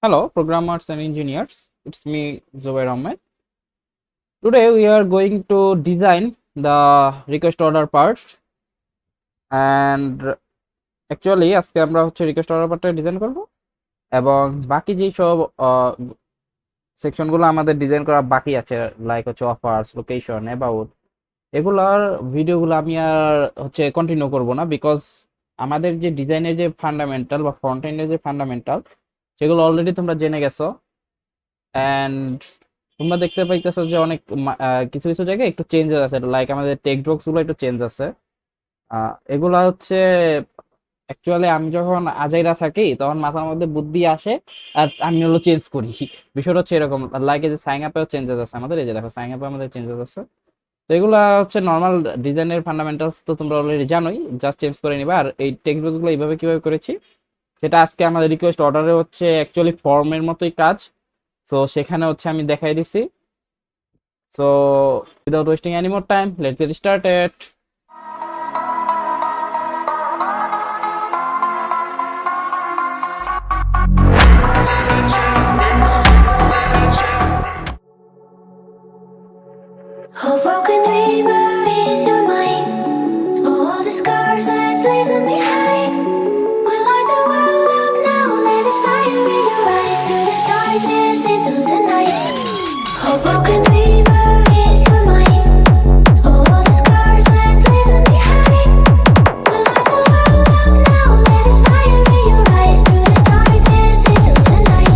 Hello, programmers and engineers. It's me, Zobaer Ahmed. Today we are going to design the request order part, and actually আজকে আমরা request order পার্টটা design করব এবং বাকি যে সব সেকশনগুলো আমাদের ডিজাইন করা বাকি আছে লাইক অফার্স, লোকেশন, অ্যাবাউট, এগুলার ভিডিওগুলো আমি আর কন্টিনিউ করব না বিকজ আমাদের যে ডিজাইনের যে ফান্ডামেন্টাল বা ফ্রন্ট এন্ডের যে ফান্ডামেন্টাল সেগুলো অলরেডি তোমরা জেনে গেছো। অ্যান্ড তোমরা দেখতে পাইতেছো যে অনেক কিছু কিছু জায়গায় একটু চেঞ্জেস আছে, লাইক আমাদের টেক্সট বক্স গুলো একটু চেঞ্জ আছে। এগুলা অ্যাকচুয়ালি আমি যখন আজাইরা থাকি তখন মাথার মধ্যে বুদ্ধি আসে আর আমি চেঞ্জ করি। বিষয়টা এরকম, লাইক এই যে সাইন আপেও চেঞ্জেস আছে আমাদের, এই যে দেখো সাইন আপে আমাদের চেঞ্জেস আছে। তো এগুলা নর্মাল ডিজাইনের ফান্ডামেন্টালস, তো তোমরা অলরেডি জানোই, জাস্ট চেঞ্জ করে নিবা। আর এই টেক্সট বক্স গুলো এইভাবে কিভাবে করেছি সেটা আজকে আমাদের রিকোয়েস্ট অর্ডারে অ্যাকচুয়ালি ফর্মের মতোই কাজ। সো সেখানে আমি দেখাই দিছি। So without wasting any more time, let's get started. Oh, broken dreamer is your mind. All the scars that's leaving behind. We light the world up now. Let us fire in your eyes. Through the darkness into the night. Oh, broken dreamer is your mind. All the scars that's leaving behind. We light the world up now. Let us fire in your eyes. Through the darkness into the night.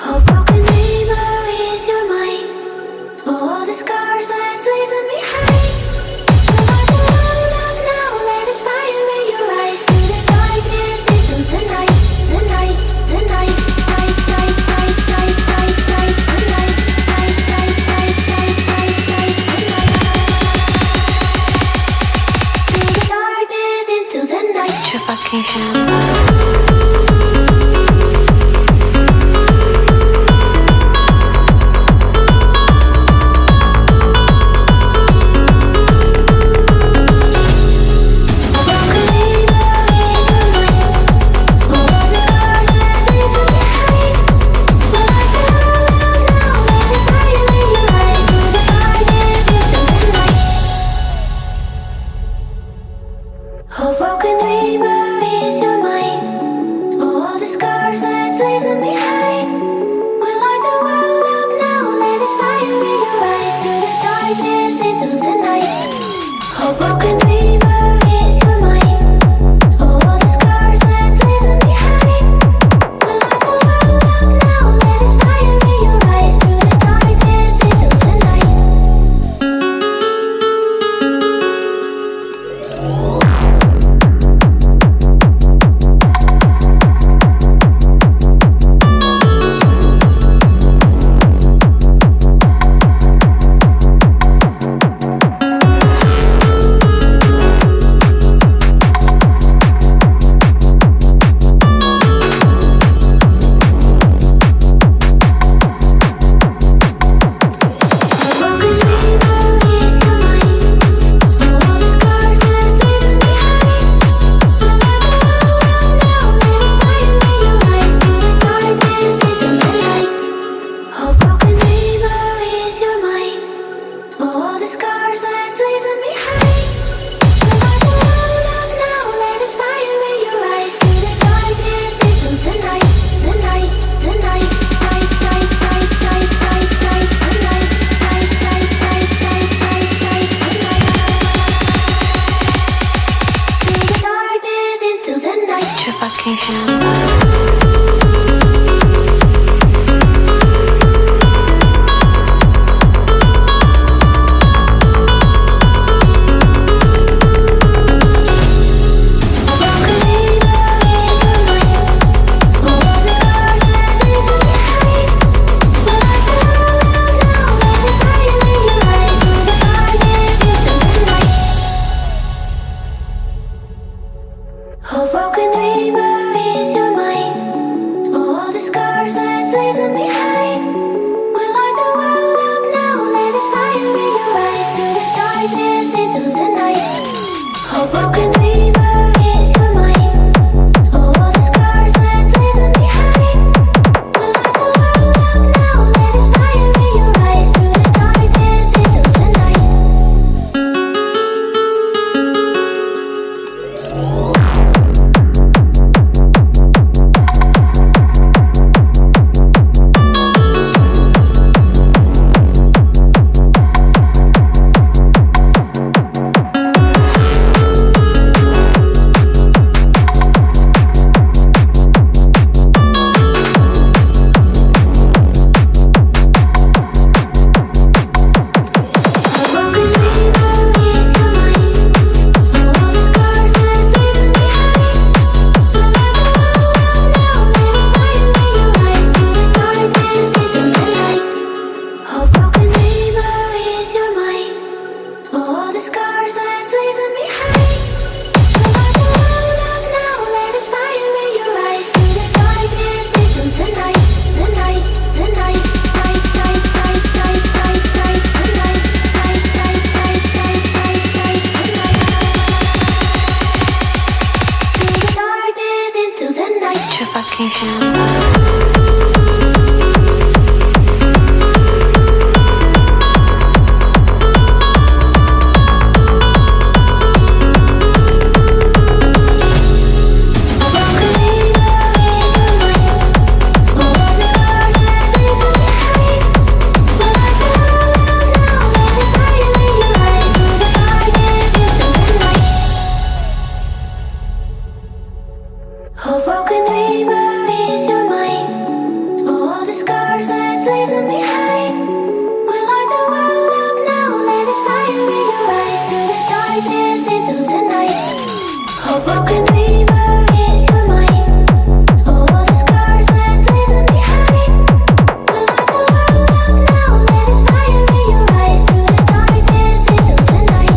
Oh, broken dreamer is your mind. All the scars that's leaving behind. We light the world up now. Let us fire in your eyes. Through the darkness into the night. Oh, broken dreamer is your mind. All the scars that's leaving behind. We light the world up now. Let us fire in your eyes. Through the darkness into the night. darkness into the night. A broken dreamer is your mind. All the scars, let's leave them behind. We'll light the world up now, let us fire in your eyes. To the darkness into the night. Your fucking hands up. A broken dreamer is your mind. All the scars, let's leave them behind. We light the world up now, let us fire in your eyes. To the darkness into the night. A broken dreamer is your mind. All the scars, let's leave them behind. We light the world up now, let us fire in your eyes. To the darkness into the night.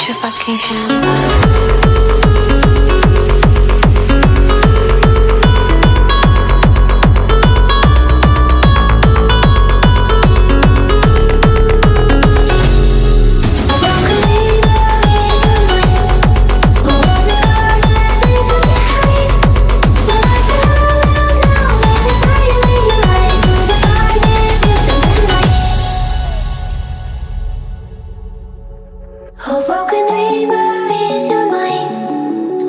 Your fucking hands up. A broken dreamer is your mind.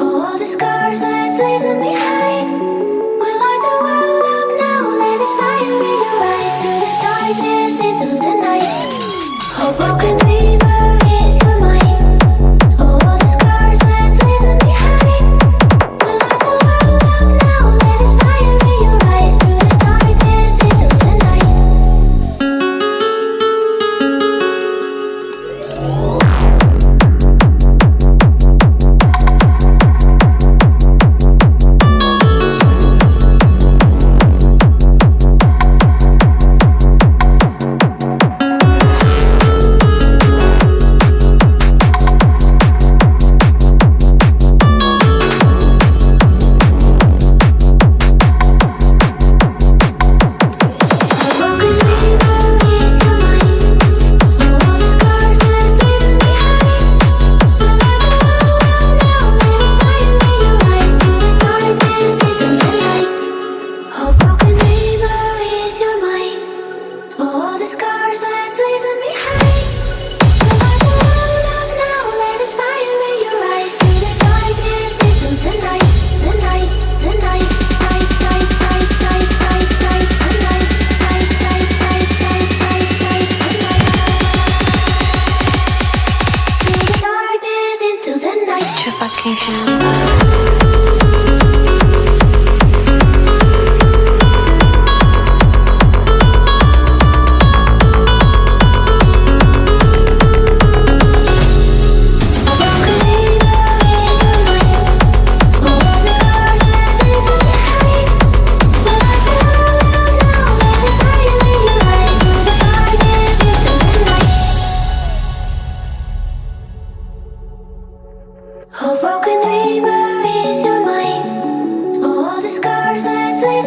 All the scars, let's leave them behind. We light the world up now, let us fire in your eyes. To the darkness into the night. A broken dreamer is your mind. All the scars, let's leave them behind. We light the world up now, let us fire in your eyes. To the darkness into the night.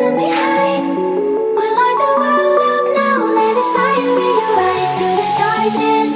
them behind. We light the world up now, let this fire in your eyes. To the darkness